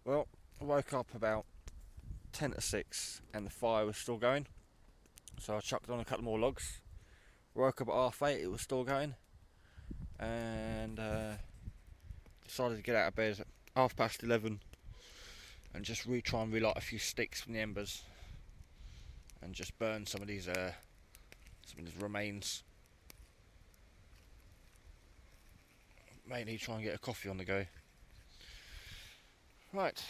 Well, I woke up about 10 to 6 and the fire was still going. So I chucked on a couple more logs. Woke up at half 8, it was still going. And decided to get out of bed at 11:30 and just try and relight a few sticks from the embers and just burn some of these remains. Mainly try and get a coffee on the go. Right.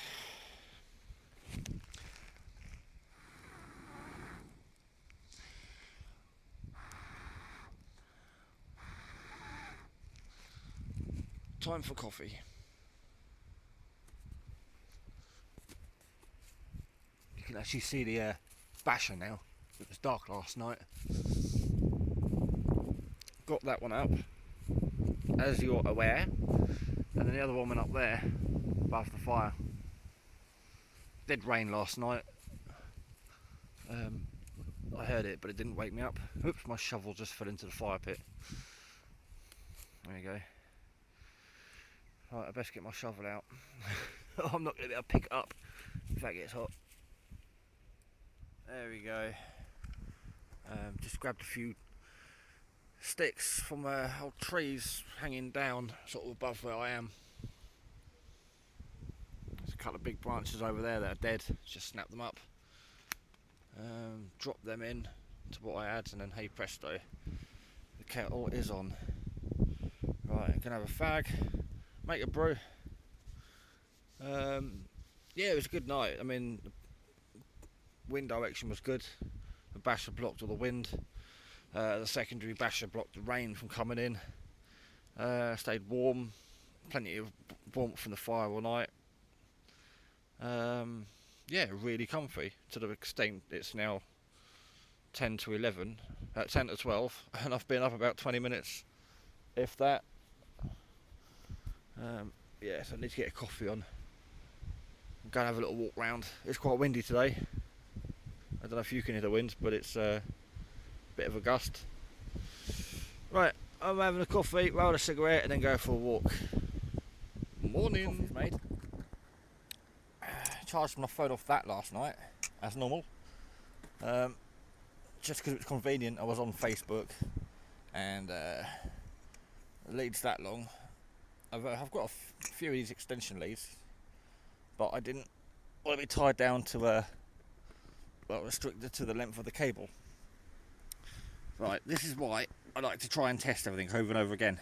Time for coffee. You can actually see the basher now. It was dark last night. Got that one up, as you're aware. And then the other one went up there, above the fire. Did rain last night. I heard it, but it didn't wake me up. Oops, my shovel just fell into the fire pit. There you go. Right, I best get my shovel out. I'm not going to be able to pick it up if that gets hot. There we go. Just grabbed a few sticks from old trees hanging down sort of above where I am. There's a couple of big branches over there that are dead. Just snap them up. Drop them in to what I had, and then hey presto, the kettle is on. Right, I'm gonna have a fag, make a brew. Yeah, it was a good night. I mean, the wind direction was good. The basher blocked all the wind. The secondary basher blocked the rain from coming in. Stayed warm, plenty of warmth from the fire all night. Yeah, really comfy, to the extent it's now 10 to 11, 10 to 12, and I've been up about 20 minutes, if that. Yeah, so I need to get a coffee on. I'm going to have a little walk round. It's quite windy today. I don't know if you can hear the wind, but it's a bit of a gust. Right, I'm having a coffee, roll a cigarette, and then go for a walk. Morning. Coffee's made. Charged my phone off that last night, as normal. Just because it was convenient, I was on Facebook, and the leads that long. I've got a few of these extension leads, but I didn't want to be tied down to restricted to the length of the cable. Right, this is why I like to try and test everything over and over again.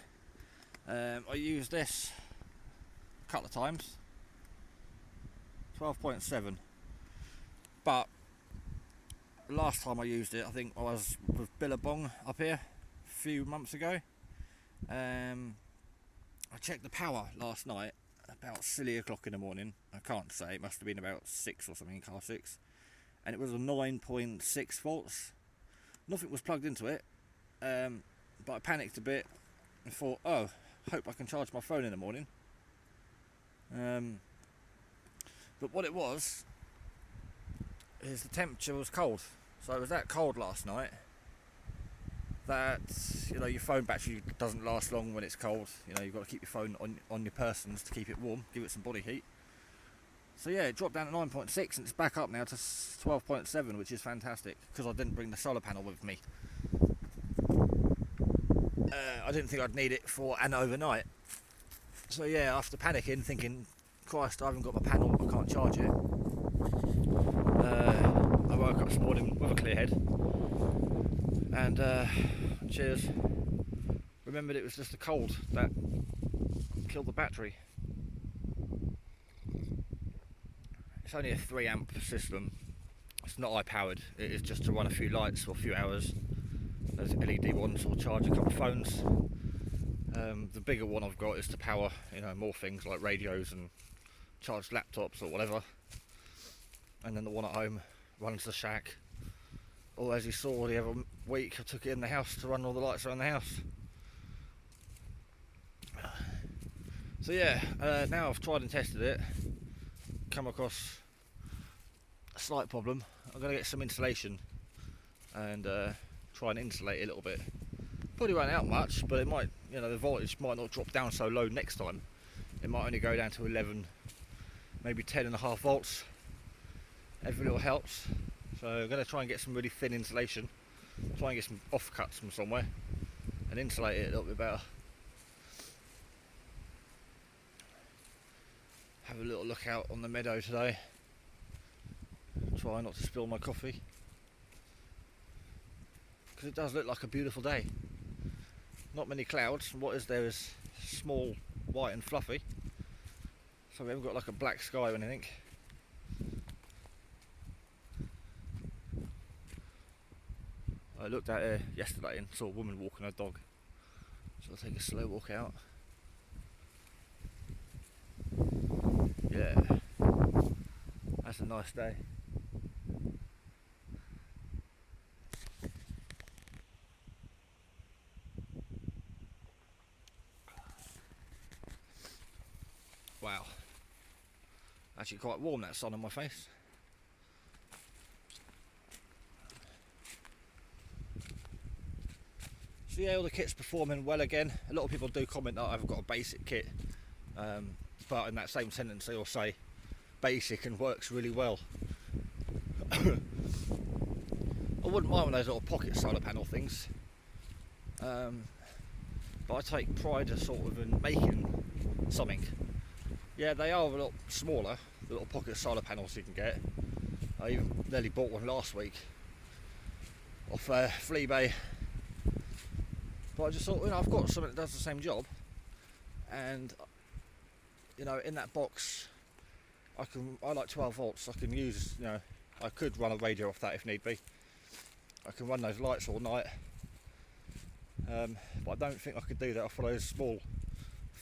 I used this a couple of times. 12.7, but last time I used it, I think I was with Billabong up here a few months ago. I checked the power last night about silly o'clock in the morning. I can't say, it must have been about 6 or something, car 6, and it was a 9.6 volts. Nothing was plugged into it, but I panicked a bit and thought, oh, hope I can charge my phone in the morning. But what it was is the temperature was cold. So it was that cold last night that, you know, your phone battery doesn't last long when it's cold. You know, you've got to keep your phone on your persons to keep it warm, give it some body heat. So yeah, it dropped down to 9.6 and it's back up now to 12.7, which is fantastic because I didn't bring the solar panel with me. I didn't think I'd need it for an overnight. So yeah, after panicking, thinking, Christ, I haven't got my panel, I can't charge it. I woke up this morning with a clear head and cheers, remembered it was just the cold that killed the battery. It's only a 3 amp system, it's not high powered, it is just to run a few lights for a few hours. Those LED ones will charge a couple of phones. The bigger one I've got is to power, you know, more things like radios and charged laptops or whatever, and then the one at home runs the shack. Or as you saw the other week, I took it in the house to run all the lights around the house. So yeah, now I've tried and tested it, come across a slight problem. I'm going to get some insulation and try and insulate it a little bit. Probably won't out much, but it might, you know, the voltage might not drop down so low next time. It might only go down to 11 maybe 10.5 volts. Every little helps. So I'm going to try and get some really thin insulation, try and get some offcuts from somewhere and insulate it a little bit better. Have a little look out on the meadow today. Try not to spill my coffee, because it does look like a beautiful day. Not many clouds, and what is there is small, white and fluffy. So we haven't got like a black sky or anything. I looked out here yesterday and saw a woman walking her dog, so I'll take a slow walk out. Yeah, that's a nice day. Wow, actually quite warm, that sun on my face. So yeah, all the kit's performing well again. A lot of people do comment that I've got a basic kit, but in that same sentence they all say basic and works really well. I wouldn't mind one of those little pocket solar panel things, but I take pride sort of in making something. Yeah, they are a lot smaller, the little pocket solar panels you can get. I even nearly bought one last week off Fleabay. But I just thought, I've got something that does the same job, and in that box I like 12 volts. I can use, I could run a radio off that if need be. I can run those lights all night, but I don't think I could do that off of those small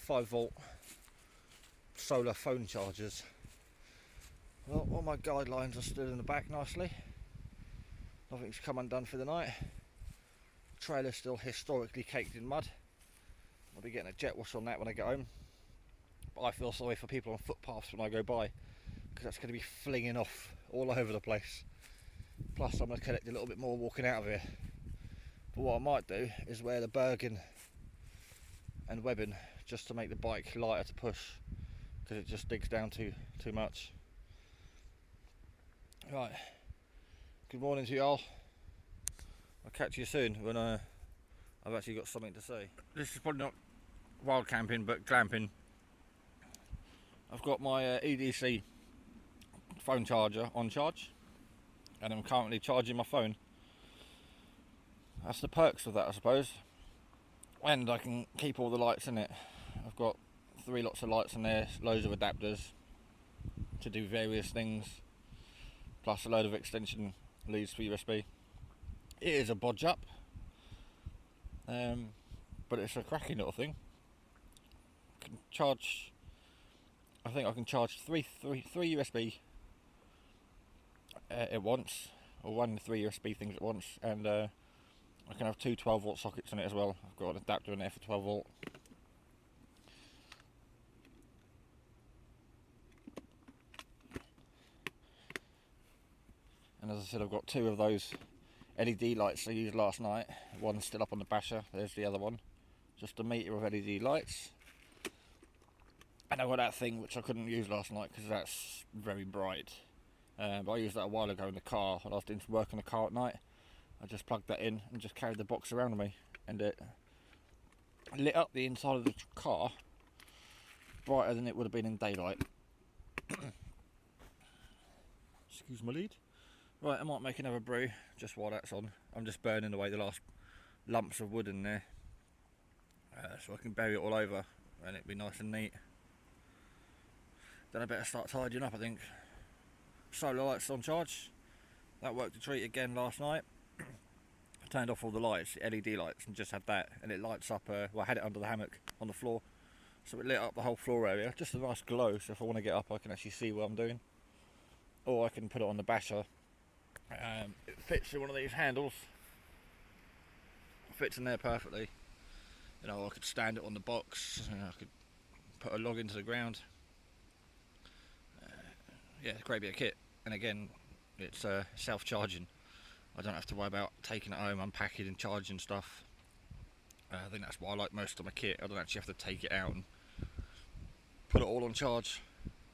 5-volt solar phone chargers. Well, all my guidelines are stood in the back nicely. Nothing's come undone for the night. Trailer's still historically caked in mud. I'll be getting a jet wash on that when I get home. But I feel sorry for people on footpaths when I go by, because that's going to be flinging off all over the place. Plus I'm going to collect a little bit more walking out of here. But what I might do is wear the Bergen and webbing just to make the bike lighter to push, because it just digs down too much. Right, good morning to you all. I'll catch you soon when I've actually got something to say. This is probably not wild camping, but glamping. I've got my EDC phone charger on charge, and I'm currently charging my phone. That's the perks of that, I suppose. And I can keep all the lights in it. I've got 3 lots of lights in there, loads of adapters to do various things, plus a load of extension leads for USB. It is a bodge up, but it's a cracking little thing. Can charge, I think I can charge three USB at once, or 1 to 3 USB things at once, and I can have 2 12-volt sockets in it as well. I've got an adapter in there for 12 volt. And as I said, I've got 2 of those LED lights I used last night. One's still up on the basher, there's the other one. Just a meter of LED lights. And I've got that thing which I couldn't use last night because that's very bright. But I used that a while ago in the car when I was doing some work in the car at night. I just plugged that in and just carried the box around with me, and it lit up the inside of the car brighter than it would have been in daylight. Excuse my lead. Right, I might make another brew just while that's on. I'm just burning away the last lumps of wood in there, so I can bury it all over and it'll be nice and neat. Then I better start tidying up, I think. Solar lights on charge. That worked a treat again last night. I turned off all the lights, the LED lights, and just had that, and it lights up, well, I had it under the hammock on the floor, so it lit up the whole floor area. Just a nice glow, so if I want to get up I can actually see what I'm doing. Or I can put it on the basher. It fits in one of these handles. It fits in there perfectly. I could stand it on the box, I could put a log into the ground. Yeah, it's a great bit of kit, and again, it's self-charging. I don't have to worry about taking it home, unpacking and charging stuff. I think that's what I like most of my kit. I don't actually have to take it out and put it all on charge.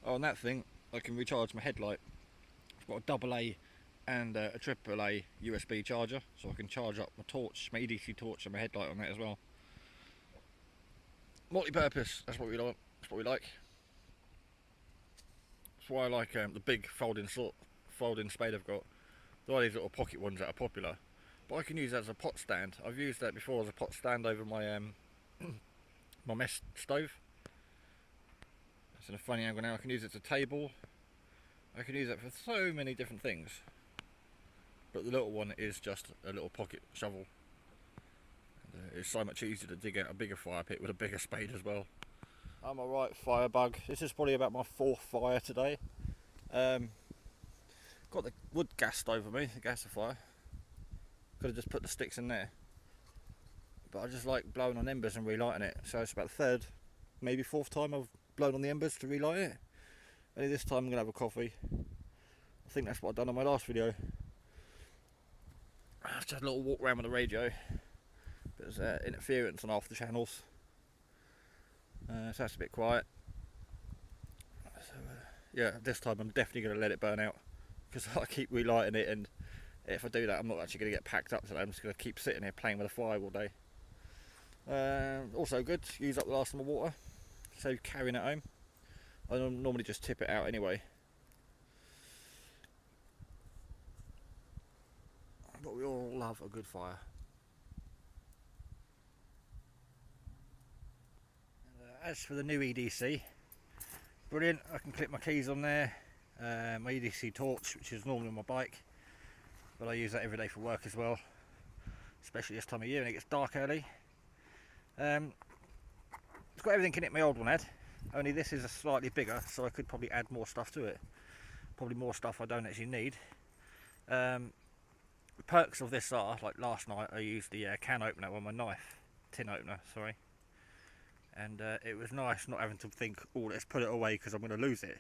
Oh, and that thing, I can recharge my headlight. I've got a AA and a AAA USB charger, so I can charge up my torch, my EDC torch, and my headlight on that as well. Multi-purpose. That's what we like. That's what we like. That's why I like the big folding spade I've got. There are these little pocket ones that are popular, but I can use that as a pot stand. I've used that before as a pot stand over my my mess stove. It's in a funny angle now. I can use it as a table. I can use it for so many different things. But the little one is just a little pocket shovel. And, it's so much easier to dig out a bigger fire pit with a bigger spade as well. I'm a right firebug. This is probably about my 4th fire today. Got the wood gassed over me, the gasifier. Could have just put the sticks in there. But I just like blowing on embers and relighting it. So it's about the 3rd, maybe 4th time I've blown on the embers to relight it. Only this time I'm going to have a coffee. I think that's what I've done on my last video. I just had a little walk around with the radio. There's interference on half the channels. So that's a bit quiet. So, yeah, this time I'm definitely going to let it burn out. Because I keep relighting it, and if I do that I'm not actually going to get packed up today. I'm just going to keep sitting here playing with the fire all day. Also good, use up the last of my water. So carrying it home. I normally just tip it out anyway. But we all love a good fire. And, as for the new EDC, brilliant. I can clip my keys on there. My EDC torch, which is normally on my bike, but I use that every day for work as well, especially this time of year when it gets dark early. It's got everything in it my old one had, only this is a slightly bigger, so I could probably add more stuff to it. Probably more stuff I don't actually need. The perks of this are, like last night I used the can opener on my knife, tin opener, sorry. And it was nice not having to think, oh, let's put it away because I'm going to lose it.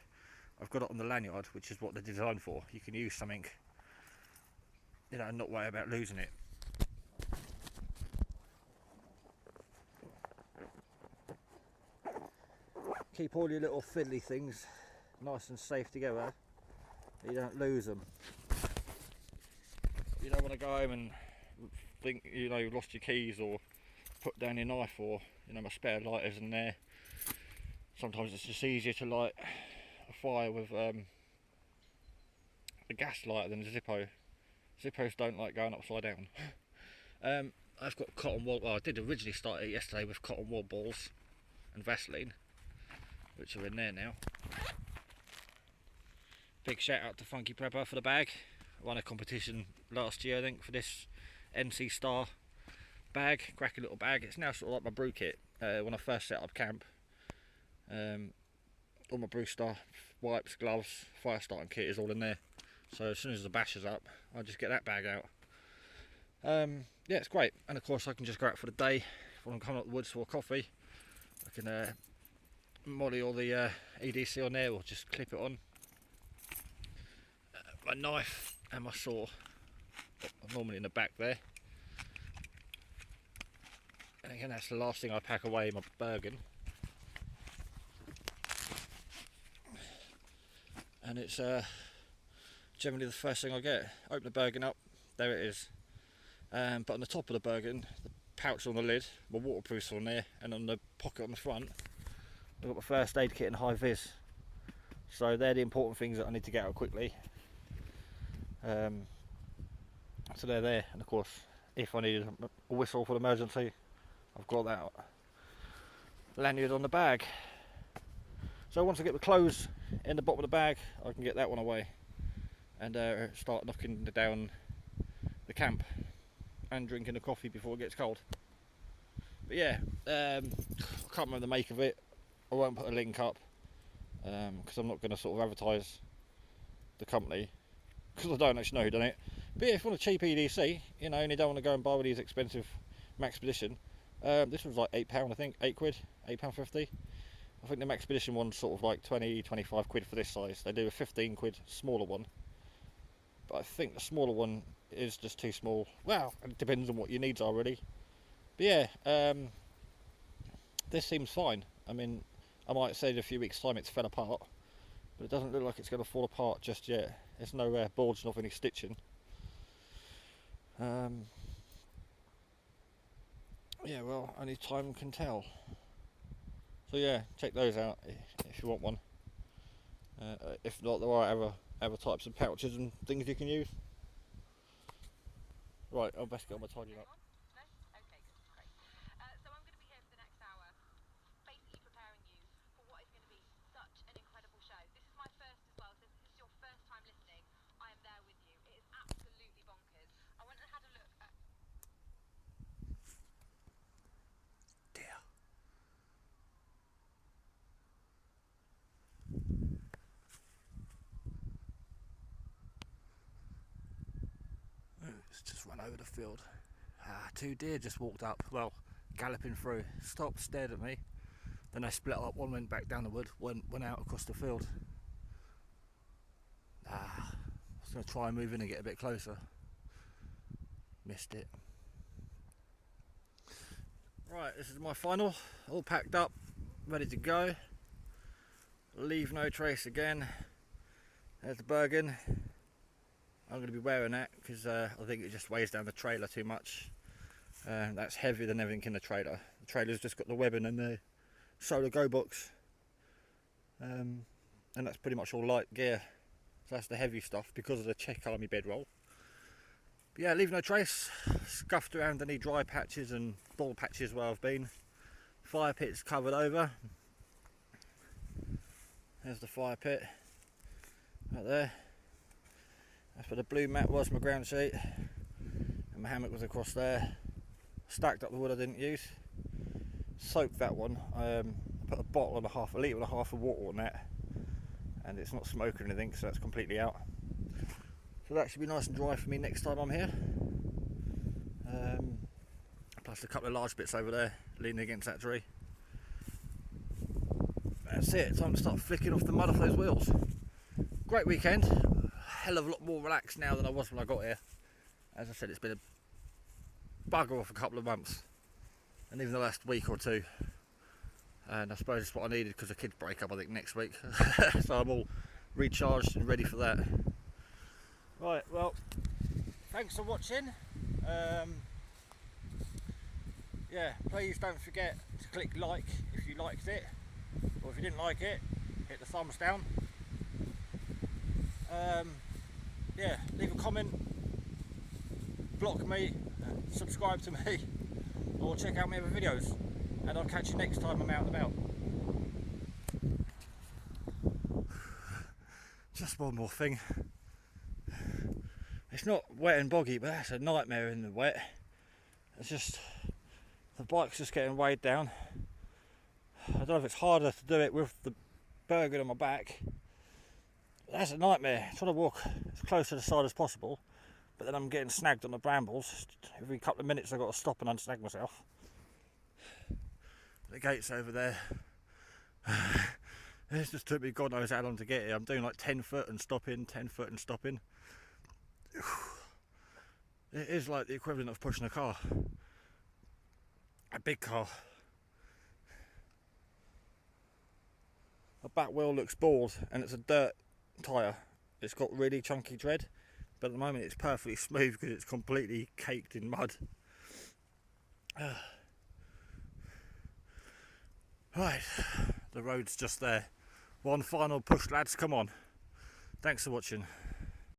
I've got it on the lanyard, which is what they're designed for. You can use something, you know, and not worry about losing it. Keep all your little fiddly things nice and safe together, so you don't lose them. You don't want to go home and think, you know, you've lost your keys, or put down your knife, or, you know, my spare lighter's in there. Sometimes it's just easier to light a fire with a gas lighter than a Zippo. Zippos don't like going upside down. I've got cotton wool. Well, I did originally start it yesterday with cotton wool balls and Vaseline, which are in there now. Big shout out to Funky Prepper for the bag. I won a competition last year, I think, for this NC Star bag, cracky little bag. It's now sort of like my brew kit. When I first set up camp, all my brew stuff, wipes, gloves, fire starting kit is all in there. So as soon as the bash is up, I just get that bag out. Yeah, it's great. And of course I can just go out for the day. If I'm coming up the woods for a coffee, I can molly all the EDC on there, or just clip it on. My knife and my saw are normally in the back there. And again, that's the last thing I pack away, my Bergen. And it's generally the first thing I get. Open the Bergen up, there it is. But on the top of the Bergen, the pouch on the lid, my waterproof's on there, and on the pocket on the front, I've got my first aid kit and high vis. So they're the important things that I need to get out quickly. So they're there, and of course, if I need a whistle for an emergency, I've got that lanyard on the bag. So once I get the clothes in the bottom of the bag, I can get that one away and start knocking down the camp and drinking the coffee before it gets cold. But yeah, I can't remember the make of it. I won't put a link up because I'm not going to sort of advertise the company, because I don't actually know who done it. But yeah, if you want a cheap EDC, you know, and you don't want to go and buy all these expensive Maxpedition, this was like £8, I think, £8, £8.50. I think the Maxpedition one's sort of like 20-25 quid for this size. They do a 15 quid smaller one, but I think the smaller one is just too small. Well, it depends on what your needs are really. But yeah, this seems fine. I mean, I might say in a few weeks time it's fell apart, but it doesn't look like it's going to fall apart just yet. There's no bulging off any stitching. Yeah, well, only time can tell. So yeah, check those out if you want one. If not, there are other types of pouches and things you can use. Right, I'll best get on my tidying up. It's just run over the field. Two deer just walked up, well, galloping through, stopped, stared at me, then they split up, one went back down the wood, went out across the field. I was going to try and move in and get a bit closer. Missed it. Right, this is my final, all packed up, ready to go. Leave no trace again. There's the Bergen. I'm going to be wearing that because I think it just weighs down the trailer too much. That's heavier than everything in the trailer. The trailer's just got the webbing and the solar go box, and that's pretty much all light gear. So that's the heavy stuff because of the Czech Army bedroll. But yeah, leave no trace. Scuffed around any dry patches and ball patches where I've been. Fire pit's covered over. There's the fire pit right there. That's where the blue mat was, my ground sheet, and my hammock was across there. Stacked up the wood I didn't use. Soaked that one. I put a bottle and a half, a litre and a half of water on that, and it's not smoking or anything, so that's completely out. So that should be nice and dry for me next time I'm here. Plus a couple of large bits over there leaning against that tree. That's it, time to start flicking off the mud off those wheels. Great weekend. Hell of a lot more relaxed now than I was when I got here. As I said, it's been a bugger off a couple of months, and even the last week or two. And I suppose it's what I needed because the kids break up, I think, next week. So I'm all recharged and ready for that. Right, well, thanks for watching. Yeah, please don't forget to click like if you liked it, or if you didn't like it, hit the thumbs down. Yeah, leave a comment, block me, subscribe to me, or check out my other videos, and I'll catch you next time I'm out and about. Just one more thing. It's not wet and boggy, but that's a nightmare in the wet. It's just, the bike's just getting weighed down. I don't know if it's harder to do it with the Bergen on my back. That's a nightmare, trying to walk as close to the side as possible, but then I'm getting snagged on the brambles. Every couple of minutes I've got to stop and unsnag myself. The gate's over there. It's just took me God knows how long to get here. I'm doing like 10 foot and stopping, 10 foot and stopping. It is like the equivalent of pushing a car. A big car. The back wheel looks bald and it's a dirt tyre. It's got really chunky tread, but at the moment it's perfectly smooth because it's completely caked in mud. Right, the road's just there. One final push, lads, come on. Thanks for watching.